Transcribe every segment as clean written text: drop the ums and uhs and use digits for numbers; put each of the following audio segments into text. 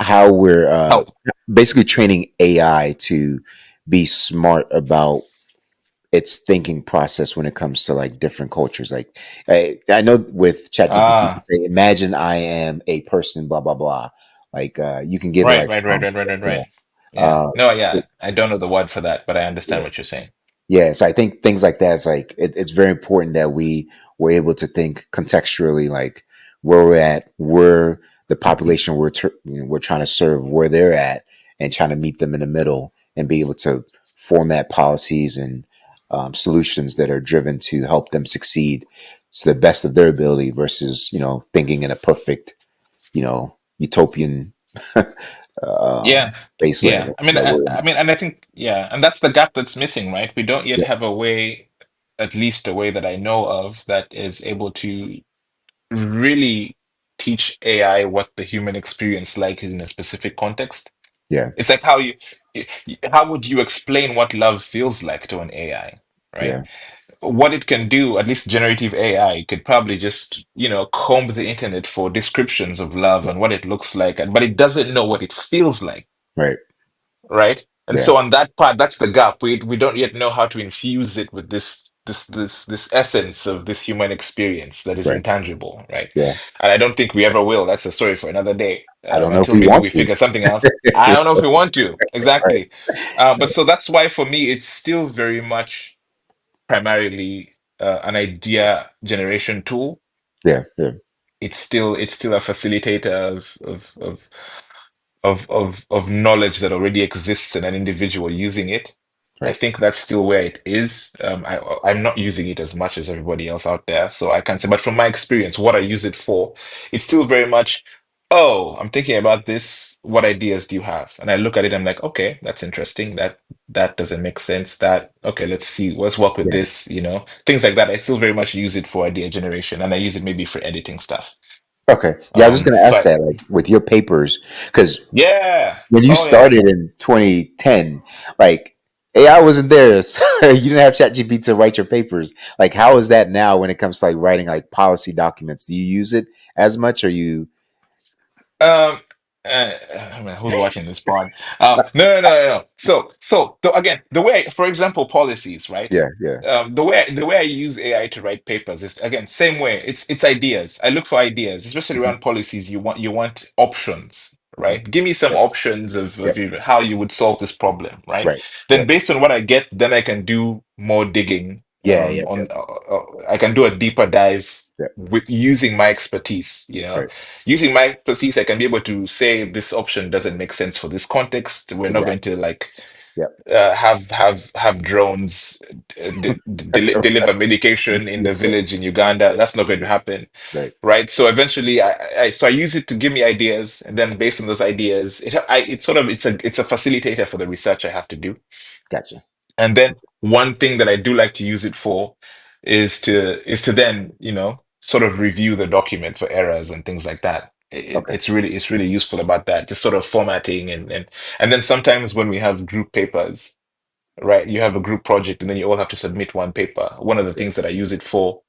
how we're How? basically training AI to be smart about its thinking process when it comes to like different cultures. Like I know with ChatGPT, you can Ah, say, "Imagine I am a person," blah blah blah. Like you can give it right, like right, right, right, right, right, yeah. right. Yeah. Uh, No, yeah. I don't know the word for that, but I understand yeah. what you're saying. Yeah, so I think things like that, it's like it's very important that we were able to think contextually, like where we're at, where the population we're trying to serve, where they're at, and trying to meet them in the middle, and be able to format policies and solutions that are driven to help them succeed to the best of their ability, versus thinking in a perfect utopian Yeah. baseline Yeah. that, that we're in. And I think, yeah, and that's the gap that's missing, right? We don't yet Yeah, have a way, at least a way that I know of, that is able to really teach AI what the human experience like in a specific context. yeah, It's like how would you explain what love feels like to an AI, right? yeah, What it can do, at least generative AI, could probably just, comb the internet for descriptions of love yeah. and what it looks like, but it doesn't know what it feels like, Right. right? And Yeah. so on that part, that's the gap. We don't yet know how to infuse it with this essence of this human experience that is Right. intangible, right? Yeah. And I don't think we ever will. That's a story for another day. I don't know if Until we maybe want we to. figure something else. I don't know if we want to. Right. Exactly. But so that's why for me, it's still very much primarily an idea generation tool. Yeah. Yeah. It's still a facilitator of knowledge that already exists in an individual using it. I Right. think that's still where it is. I'm not using it as much as everybody else out there, so I can't say. But from my experience, what I use it for, it's still very much, oh, I'm thinking about this. What ideas do you have? And I look at it, I'm like, okay, that's interesting. That doesn't make sense. That okay, let's see, let's work with Yeah. this, things like that. I still very much use it for idea generation, and I use it maybe for editing stuff. Okay. Yeah, I was just going to So ask that, like, with your papers, because yeah. when you Oh yeah. started in 2010, like AI wasn't there, so you didn't have ChatGPT to write your papers. Like, how is that now when it comes to like writing like policy documents? Do you use it as much, or you? Um, I mean, who's watching this pod? No, no, no, no, no. Again, the way, for example, policies, right? Yeah. Yeah. The way I use AI to write papers is again same way. It's ideas. I look for ideas, especially Hmm. around policies. You want options, Hmm. right? Give me some Right. options of, Yeah. how you would solve this problem, right? Right. Then Yep. based on what I get, then I can do more digging. Yeah. Yeah. Yep. I can do a deeper dive Yep. with using my expertise. Right. Using my expertise, I can be able to say this option doesn't make sense for this context. We're not going Exactly. to like Yep. have drones deliver medication in the Yeah. village in Uganda. That's not going to happen, Right. right? So eventually, I use it to give me ideas, and then based on those ideas, it's a facilitator for the research I have to do. Gotcha. And then one thing that I do like to use it for is to then, sort of review the document for errors and things like that. Okay. It's really useful about that, just sort of formatting and then sometimes when we have group papers, right? You have a group project and then you all have to submit one paper. One of the Yeah. things that I use it for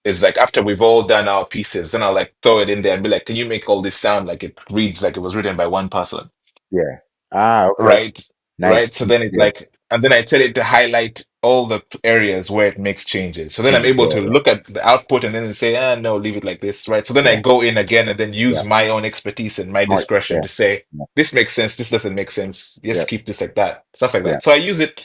is like after we've all done our pieces, then I'll like throw it in there and be like, can you make all this sound like it reads like it was written by one person? Yeah. Ah. Okay. Right, Nice. right. So then it's Yeah. like, and then I tell it to highlight all the areas where it makes changes. So then I'm Changes. able Yeah. to Yeah. look at the output and then say, no, leave it like this, right? So then I Yeah. go in again and then use Yeah. my own expertise and my Smart. discretion Yeah. to say, Yeah. this makes sense, this doesn't make sense. Just Yeah. keep this like that, stuff like Yeah. that. So I use it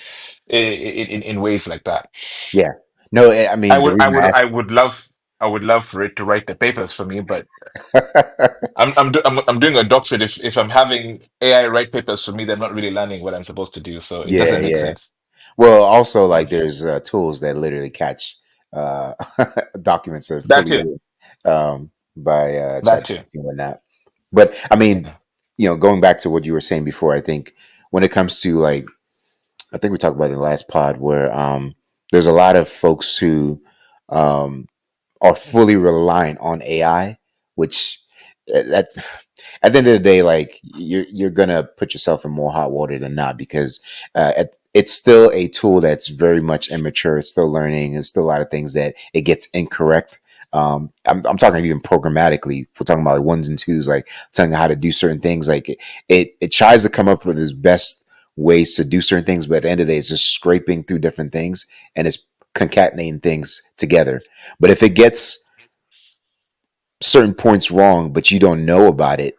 in ways like that. Yeah. No, I I mean the would, I reason would, I I would love, I would love for it to write the papers for me, but asked. I'm doing a doctorate. If I'm having AI write papers for me, they're not really learning what I'm supposed to do, so it Yeah. doesn't make Yeah. sense. Well, also like there's tools that literally catch uh, documents that are That fully too. written by That too. ChatGPT and whatnot. But I mean, Yeah. going back to what you were saying before, I think when it comes to like, I think we talked about it in the last pod where there's a lot of folks who um, are fully reliant on AI, which that at the end of the day, like you're gonna put yourself in more hot water than not because it's still a tool that's very much immature. It's still learning. There's still a lot of things that it gets incorrect. I'm talking even programmatically. We're talking about like ones and twos, like telling you how to do certain things. Like it tries to come up with its best ways to do certain things, but at the end of the day, it's just scraping through different things and it's concatenating things together. But if it gets certain points wrong, but you don't know about it,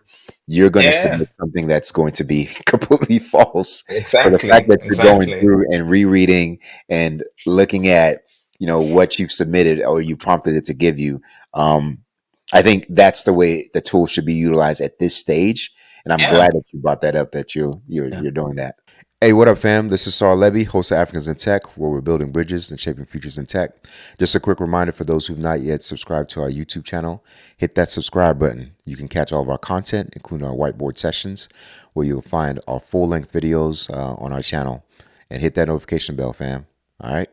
you're going to Yeah, submit something that's going to be completely false. So the fact exactly, that you're going exactly. through and rereading and looking at, what you've submitted or you prompted it to give you, um, I think that's the way the tool should be utilized at this stage. And I'm Yeah. glad that you brought that up. That you're Yeah. you're doing that. Hey, what up, fam? This is Saul Levy, host of Africans in Tech, where we're building bridges and shaping futures in tech. Just a quick reminder for those who've not yet subscribed to our YouTube channel, hit that subscribe button. You can catch all of our content, including our whiteboard sessions, where you'll find our full length videos on our channel. And hit that notification bell, fam. All right.